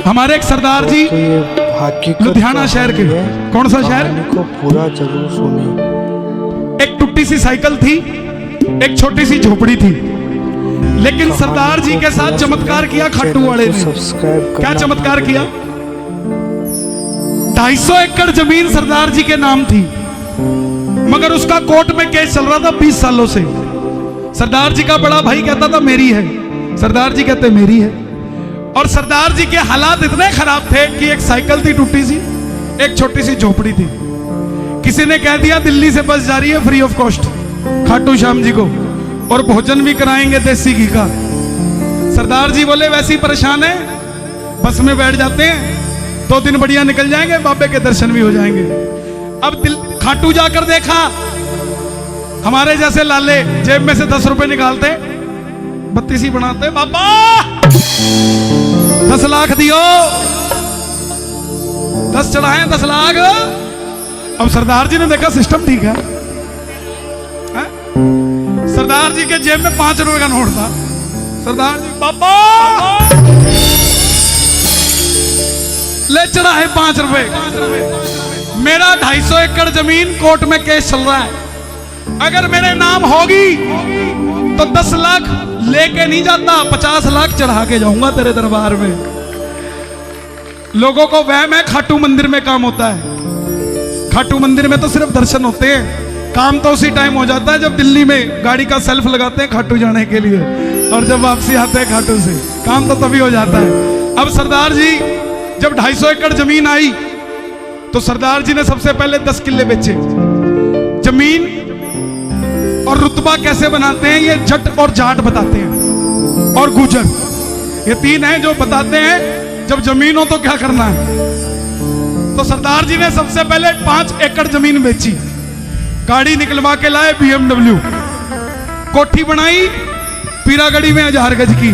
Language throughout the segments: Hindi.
हमारे एक सरदार जी लुधियाना शहर के, कौन सा शहर को पूरा जरूर सुने। एक टूटी सी साइकिल थी, एक छोटी सी झोपड़ी थी, लेकिन सरदार जी के साथ चमत्कार किया खाटू वाले ने। क्या चमत्कार किया? 250 एकड़ जमीन सरदार जी के नाम थी, मगर उसका कोर्ट में केस चल रहा था 20 सालों से। सरदार जी का बड़ा भाई कहता था मेरी है, सरदार जी कहते मेरी है। और सरदार जी के हालात इतने खराब थे कि एक साइकिल थी टूटी सी, एक छोटी सी झोपड़ी थी। किसी ने कह दिया दिल्ली से बस जा रही है free of cost Khatu Shyam ji को, और भोजन भी कराएंगे देसी घी का। सरदार जी बोले वैसे ही परेशान है, बस में बैठ जाते हैं, 2 दिन बढ़िया निकल जाएंगे, बाबे के दर्शन भी हो जाएंगे। अब खाटू जाकर देखा, हमारे जैसे लाले जेब में से 10 रुपए निकालते, 32 ही बनाते, बाबा 10 लाख दियो, 10 चढ़ाए 10 लाख। अब सरदार जी ने देखा सिस्टम ठीक है, सरदार जी के जेब में 5 रुपए का नोट था। सरदार जी बाबा ले चढ़ाए 5 रुपए। मेरा 250 एकड़ जमीन कोर्ट में केस चल रहा है, अगर मेरे नाम होगी तो 10 लाख लेके नहीं जाता, 50 लाख चढ़ा के जाऊंगा तेरे दरबार में। लोगों को वहम है खाटू मंदिर में काम होता है। खाटू मंदिर में तो सिर्फ दर्शन होते हैं, काम तो उसी टाइम हो जाता है जब दिल्ली में गाड़ी का सेल्फ लगाते हैं खाटू जाने के लिए, और जब वापसी आते हैं खाटू से, काम तो तभी हो जाता है। अब सरदार जी जब 250 एकड़ जमीन आई तो सरदार जी ने सबसे पहले 10 किले बेचे। जमीन और रुतबा कैसे बनाते हैं ये जट और जाट बताते हैं, और गुजर, ये 3 हैं जो बताते हैं जब जमीन हो तो क्या करना है। तो सरदार जी ने सबसे पहले 5 एकड़ जमीन बेची, गाड़ी निकलवा के लाए BMW, कोठी बनाई पीरागढ़ी में 1000 गज की,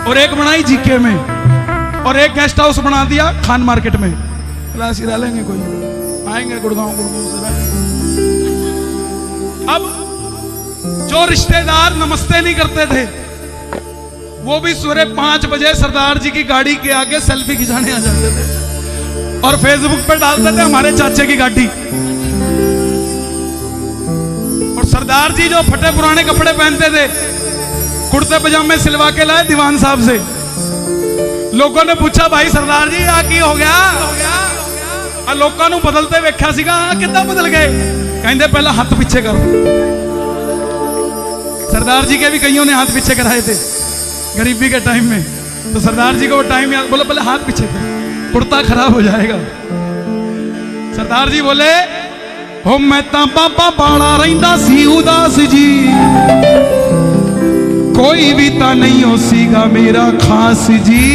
और एक बनाई जीके में, और एक गेस्ट हाउस बना दिया खान मार्केट में। रह लेंगे, कोई आएंगे गुड़गांव से रहेंगे। अब जो रिश्तेदार नमस्ते नहीं करते थे, वो भी सुबह 5 बजे सरदार जी की गाड़ी के आगे सेल्फी खिंचाने आ जाते थे, और फेसबुक पे डालते थे हमारे चाचे की गाड़ी। और सरदार जी जो फटे पुराने कपड़े पहनते थे, कुर्ते पजामे सिलवा के लाए दीवान साहब से। लोगों ने पूछा भाई सरदार जी आ की हो गया? लोगों ने बदलते वेख्या सीगा, कितना बदल गए? कहते पहला हाथ पीछे करो। सरदार जी के भी कईयों ने हाथ पीछे कराए थे गरीबी के टाइम में, तो सरदार जी को वो टाइम याद, बोले पहले हाथ पीछे करो, कुर्ता खराब हो जाएगा। सरदार जी बोले हो मैं ता बाबा बाड़ा रहिंदा सी उदास जी, कोई भी ता नहीं हो सीगा मेरा खास जी,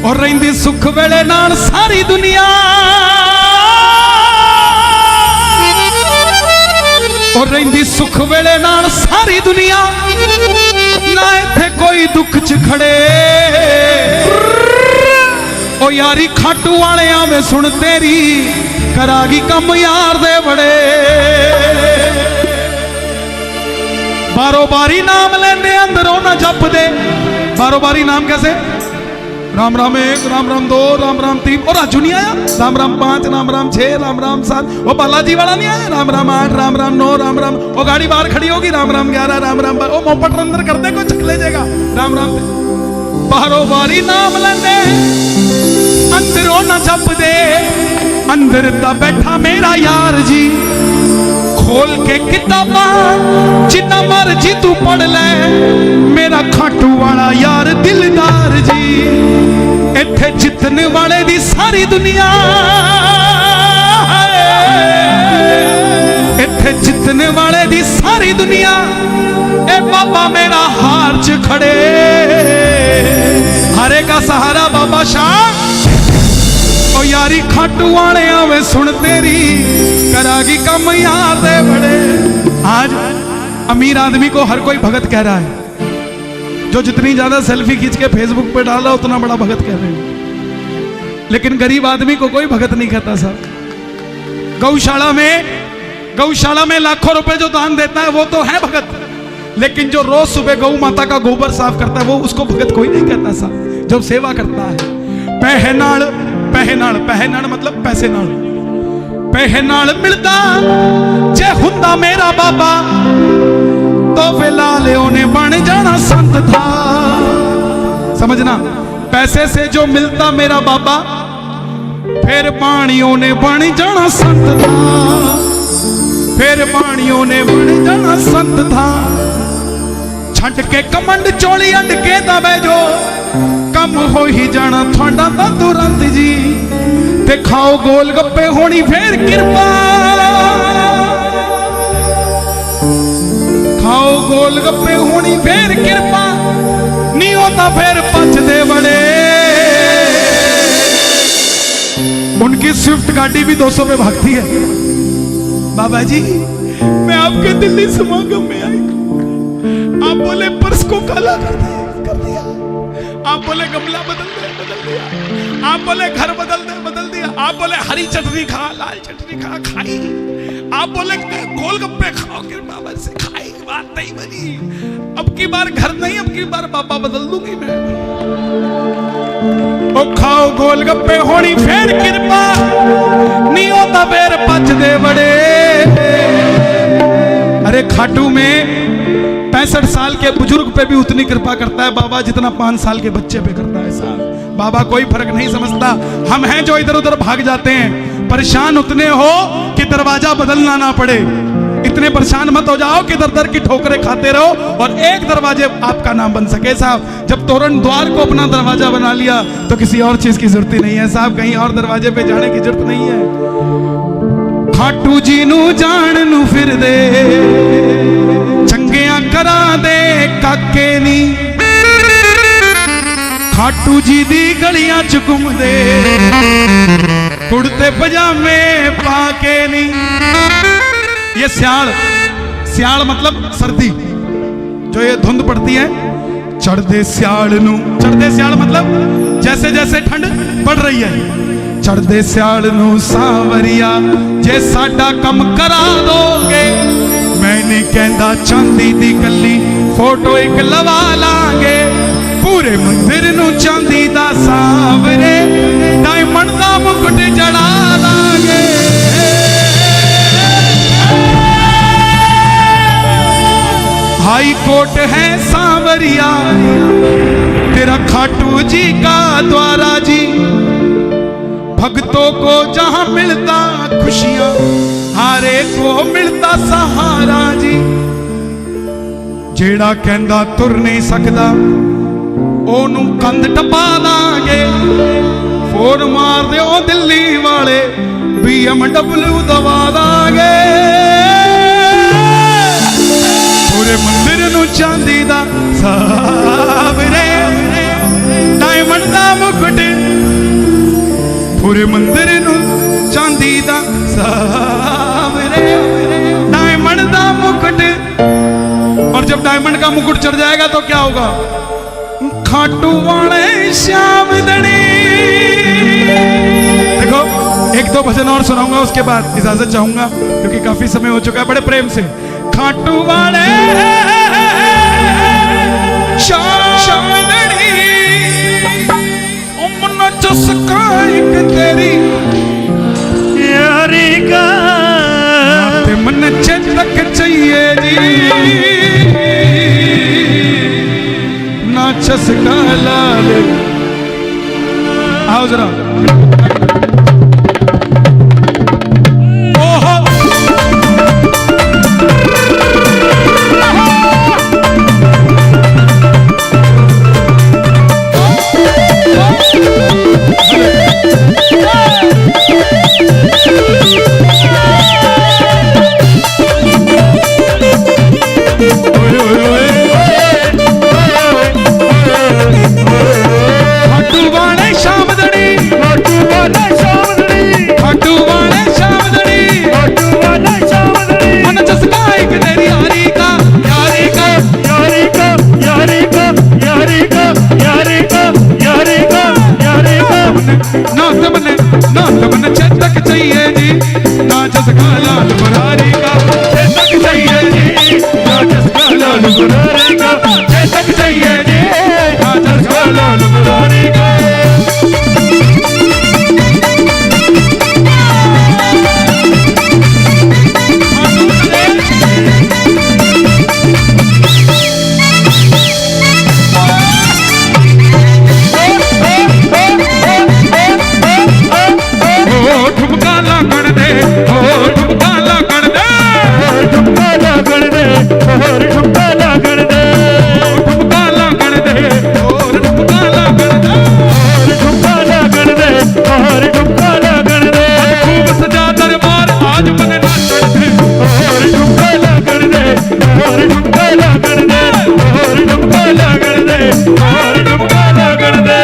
और रहिंदी सुख वेले नाल सारी दुनिया, और रहिंदी सुख वेले नाल सारी दुनिया, ना इत्थे कोई दुख च खड़े। ओ यारी खाटू वाले आवे सुन तेरी, करागी कम यार दे बड़े। बारो बारी नाम लेने अंदरों ना जप दे। बारो बारी नाम कैसे? राम राम 1, राम राम 2, राम राम 3, और राजू नहीं आया, राम राम 5, राम राम 6, राम राम 7, वो बालाजी वाला नहीं आया, राम राम 8, राम राम 9, राम राम, वो गाड़ी बाहर खड़ी होगी, राम राम 11, राम राम, वो मोपट अंदर कर दे कोई चक ले जाएगा, राम राम। बारो बारी नाम लेने अंदरों ना जप दे, अंदर ता बैठा मेरा यार जी, खोल के किताबा जितना मर्जी तू पढ़ ले, मेरा खाटू वाला यार दिलदार जी, इत्थे जितने वाले दी सारी दुनिया, इत्थे जितने वाले दी सारी दुनिया, ए बाबा मेरा हार च खड़े, हरे का सहारा बाबा शाह। ओ यारी खाटू वाले आवे सुन तेरी, करागी कम यार दे बड़े। आज अमीर आदमी को हर कोई भगत कह रहा है, जो जितनी ज्यादा सेल्फी खींच के फेसबुक पे डाला उतना बड़ा भगत कह रहे हैं, लेकिन गरीब आदमी को कोई भगत नहीं कहता साहब। गौशाला में लाखों रुपए जो दान देता है वो तो है भगत, लेकिन जो रोज सुबह गौ माता का गोबर साफ करता है वो उसको भगत कोई नहीं कहता साहब, जब सेवा करता है। पहनाड़ पहनाड़ पहनाड़ मतलब पैसे नाल, पहनाड़ मिलता जे हुंदा मेरा बाबा तो फिलहाल उन्हें बन जाना संत था। समझना, पैसे से जो मिलता मेरा बाबा फिर पानियों ने बन जाना संत था, फिर पानियों ने बन जाना संत था। छट के कमंड चोली अंड के दबे जो कम हो ही जाना थोड़ा ता तुरंत जी। ते खाओ गोल गप्पे होनी फिर कृपा, खाओ गोल गप्पे होनी फिर कृपा, नहीं होता फिर पचदे बड़े। उनकी स्विफ्ट गाड़ी भी 200 पे भागती है। बाबा जी मैं आपके दिल्ली समागम में आई, आप बोले पर्स को काला कर दिया, आप बोले गमला बदल दिया, आप बोले घर बदल दिया, आप बोले हरी चटनी खा लाल चटनी खा खाई, आप बोले गोलगप्पे खाओ बाबा से खाई, बात नहीं बनी। अब की बार घर नहीं, अब की बार बाबा बदल दूंगी मैं। ओ खाओ गोलगप्पे होनी फिर कृपा, नहीं होता फिर पचदे बड़े। अरे खाटू में 65 साल के बुजुर्ग पे भी उतनी कृपा करता है बाबा जितना 5 साल के बच्चे पे करता है साहब। बाबा कोई फर्क नहीं समझता। हम हैं जो इधर उधर भाग जाते हैं, परेशान उतने हो कि दरवाजा बदलना ना पड़े। इतने परेशान मत हो जाओ कि दर दर की ठोकरें खाते रहो और एक दरवाजे आपका नाम बन सके साहब। जब तोरण द्वार को अपना दरवाजा बना लिया तो किसी और चीज की जरूरत ही नहीं है साहब, कहीं और दरवाजे पे जाने की जरूरत नहीं है। खाटू जी नू जान नू फिर दे, चंगियां करा दे काके नी, खाटू जी दी गलियां च घूम दे, कुड़ते पजामे पाके नी। ये स्याल, स्याल मतलब सर्दी, जो ये धुंध पड़ती है, चढ़दे स्याल नू, चढ़दे स्याल मतलब जैसे जैसे ठंड बढ़ रही है, चढ़दे स्याल नू सांवरिया जे साडा कम करा दोगे, मैं नहीं कहंदा चांदी दी गली फोटो एक लवा लांगे, पूरे मंदिर नू चांदी दा सांवरे डायमंड दा मुकुट जड़ा लांगे। हाई कोर्ट है सांवरिया तेरा खाटू जी का द्वारा जी, भक्तों को जहां मिलता खुशियां हारे को मिलता सहारा जी। जेड़ा कहंदा तुर नहीं सकदा ओनू कंध टपा दांगे, फोन मार दिओ दिल्ली वाले BMW दवा दांगे, पूरे मंदिर नू चांदी दा सावरे डायमंड दा मुकुट, पूरे मंदिर नू चांदी दा सावरे डायमंड दा मुकुट। और जब डायमंड का मुकुट चढ़ जाएगा तो क्या होगा? खाटू वाले श्याम दणी। देखो एक दो भजन और सुनाऊंगा, उसके बाद इजाजत चाहूंगा क्योंकि काफी समय हो चुका है। बड़े प्रेम से खाटू वाले श्याम दणी, उम्र चस्का एक तेरी यारी का ते मन चेतक चाहिए जी, ना चस्का लाल। आओ जरा खाटू वाले श्याम दणी, खाटू वाले लाल मुरारी के। ठुमका लागण दे, ठुमका लागण दे, ठुमका लागण दे, और ठुमका लागण दे, ठुमका लागण दे, और ठुमका लागण दे, और ठुमका लागण दे, और ठुमका लागण दे। खूब सजा दरबार आज मन नाचण दे, और ठुमका लागण दे, और ठुमका लागण दे, और ठुमका लागण दे, और ठुमका लागण दे।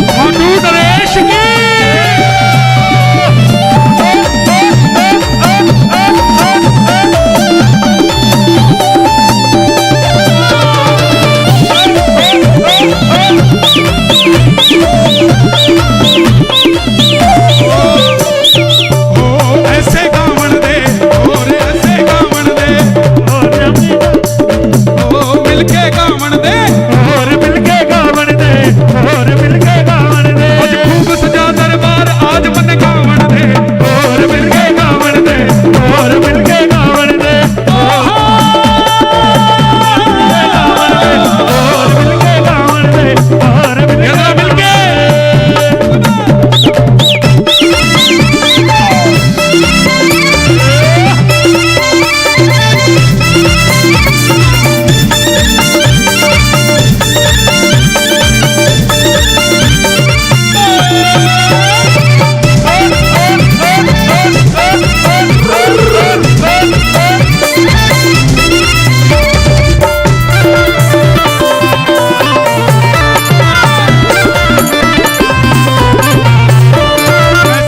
खाटू नरेश की ऐसे गावण दे, और ऐसे गावण दे, मिलके गावण दे, और मिलके गावण दे, और मिलके गावण दे। आज खूब सजा दरबार आज मन गावण दे, और मिलके गावण दे, और मिलके गावण दे, और मिलके गावण दे, और जरा मिलके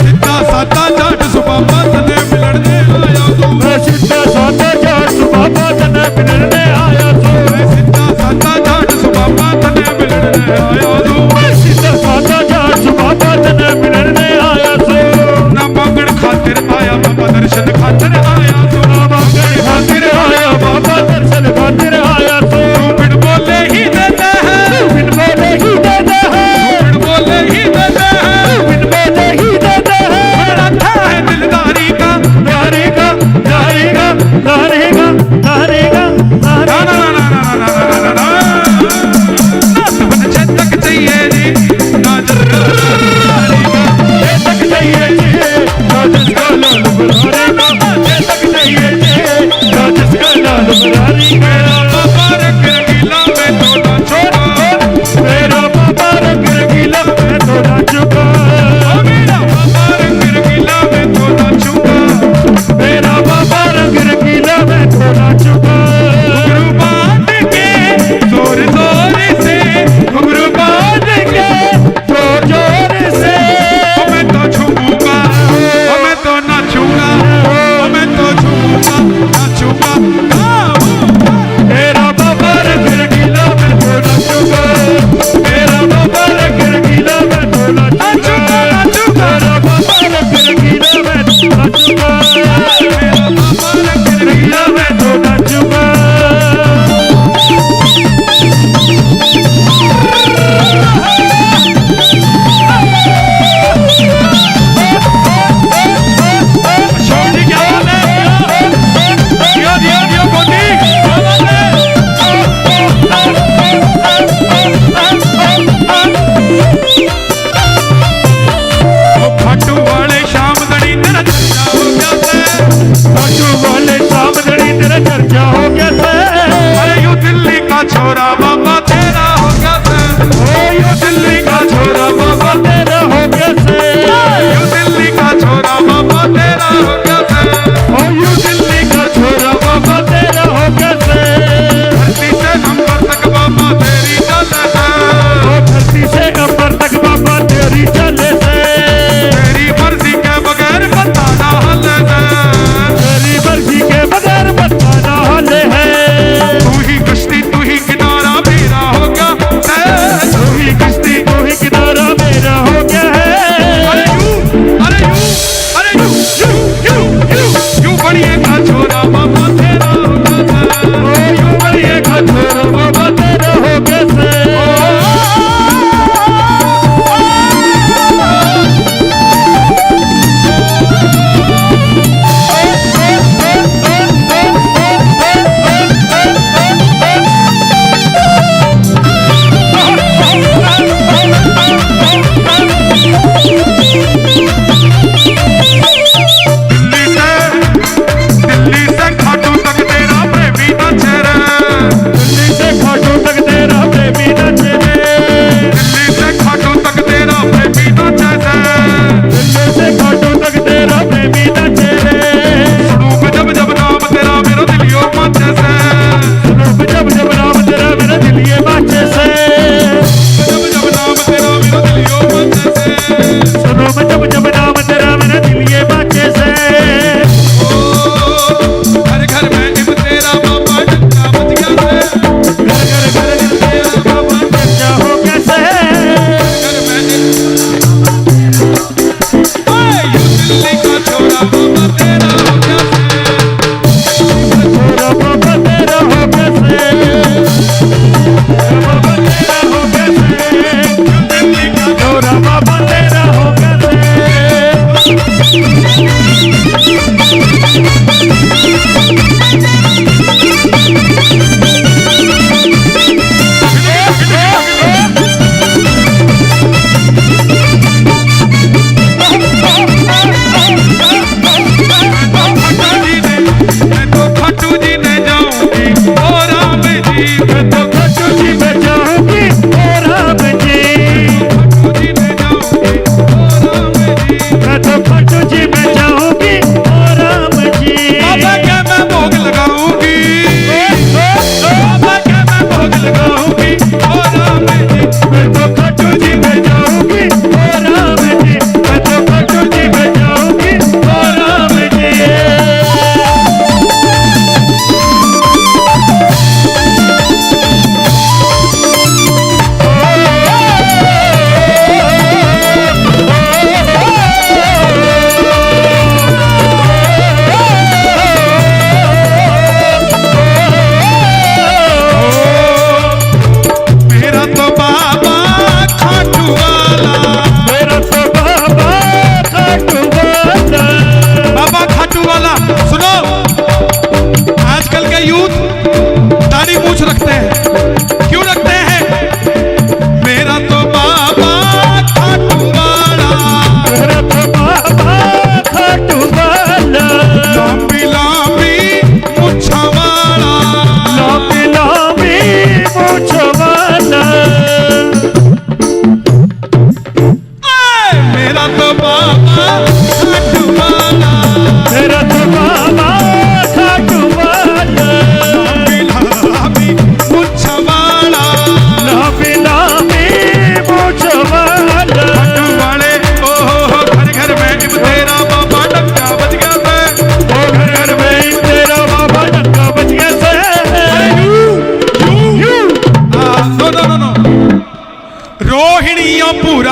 सीधा साधा जाट सुबाबा तने मिलण दे आया तू, सीधा साधा जाट सुबाबा तने मिलण दे आया तू, सीधा साधा जाट सुबाबा तने मिलण दे आया तू, सीधा साधा जाट सुबाबा तने मिलण दे आया तू। ना मांगण खातिर आया बाबा दर्शन खातिर आया तू, ना मांगण खातिर आया बाबा दर्शन खातिर आया तू। बिन बोले ही देते हैं, बिन बोले ही देते हैं, बिन बोले ही देते हैं, बिन बोले ही देते हैं। रखा है दिलदारी का, नारी का, नारी का, नारी का, नारी का, नारी ना ना ना ना ना ना ना ना ना ना सबन चेतक चाहिए जी ना जरा तक चाहिए जी, ना जिसका लाल मुरारी का। तक चाहिए जी, ना जिसका लाल मुरारी का। बाबा रंग रंगीला में तो ना छोड़ा, मेरा बाबा रंग रंगीला मैं तो नाचूंगा। मेरा बाबा रंग रंगीला में तो नाचूंगा, मेरा बाबा रंग रंगीला मैं तो नाचूंगा। घुंघरू बांध के जोर जोर से, घुंघरू बांध के जोर जोर से मैं तो झूमूंगा, मैं तो नाचूंगा, मैं तो झूमूंगा नाचूंगा। मेरा बाबा रंग रंगीला मैं तो नाचूंगा। मेरा बाबा रंग रंगीला मैं तो नाचूंगा। मेरा बाबा रंग रंगीला मैं तो नाचूंगा। मेरा बाबा रंग रंगीला मैं तो नाचूंगा। छोटी क्या बात है, दियो दियो दियो गोटी, क्या बात है? ओ खाटू वाले शाम दड़ी तेरा चर्चा हो गया से, खाटू वाले शाम दड़ी तेरा चर्चा हो गया से। अरे यू दिल्ली का छोरा बाबा तेरा हो गया से, ओ यू दिल्ली का छोरा बाबा तेरा हो गया से। यू दिल्ली का छोरा बाबा तेरा हो गया से, ओ यू दिल्ली का छोरा बाबा तेरा हो गया से। धरती से अंबर तक बाबा तेरी चल है, ओ धरती से अंबर तक बाबा तेरी चले से। तेरी मर्जी के बगैर बताना हल है, तेरी मर्जी के बगैर बताना हाल है। तू ही कश्ती तू ही किनारा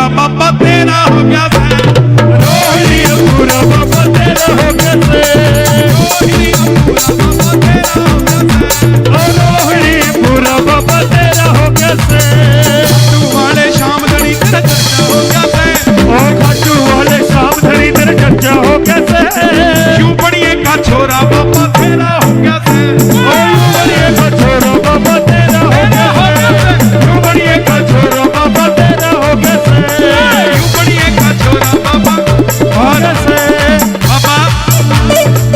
पूरा बाबा तेरा हो गया से रोहिणी पूरा बाबा तेरा हो गया से रोहिणी पूरा बाबा तेरा हो गया से रोहिणी पूरा बाबा तेरा हो गया से खाटू वाले शाम घड़ी तेरा चर्चा हो गया से ओ खाटू वाले शाम धड़ी तेरा चर्चा हो गया से यूं बड़िए का छोरा बाबा तेरा हो गया से ओ यूं बड़िए का छोरा बाबा तेरा हो गया से यूं बड़िए का छोरा बाबा तेरा हो गया से यूं बड़िए का छोरा बाबा हो गया से बाबा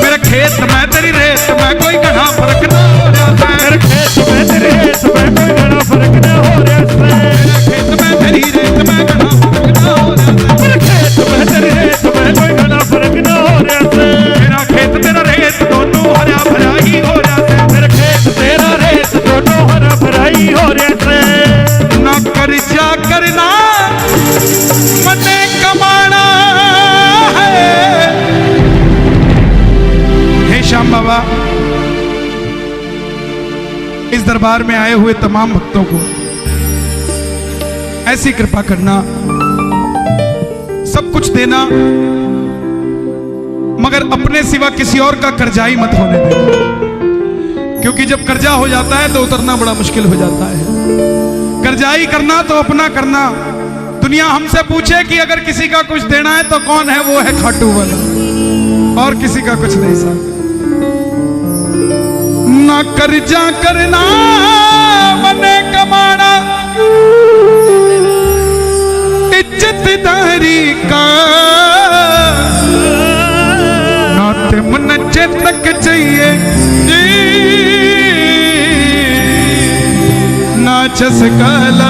मेरे खेत में तेरी रेत में कोई घना फर्क ना हो रहा था मेरे खेत में तेरे रेत में कोई घना फर्क ना हो रहा से मेरे खेत में तेरी रेत में घना फर्क ना हो रहा था मेरे खेत में तेरे रेत में कोई घना फर्क ना हो रहा से मेरा खेत तेरा रेत दोनों हरा भरा ही हो रहा था मेरे खेत तेरा रेत दोनों हरा भरा ही हो रहा से ना कर्जा करना मने कमाना है। हे श्याम बाबा, इस दरबार में आए हुए तमाम भक्तों को ऐसी कृपा करना, सब कुछ देना, मगर अपने सिवा किसी और का कर्जाई मत होने देना, क्योंकि जब कर्जा हो जाता है तो उतरना बड़ा मुश्किल हो जाता है। कर्जाई करना तो अपना करना। दुनिया हमसे पूछे कि अगर किसी का कुछ देना है तो कौन है, वो है खाटू वाला, और किसी का कुछ नहीं साथ। ना कर्जा करना मने कमाना, इज्जतदारी का नाते मन चेतक चाहिए, ना चसकाला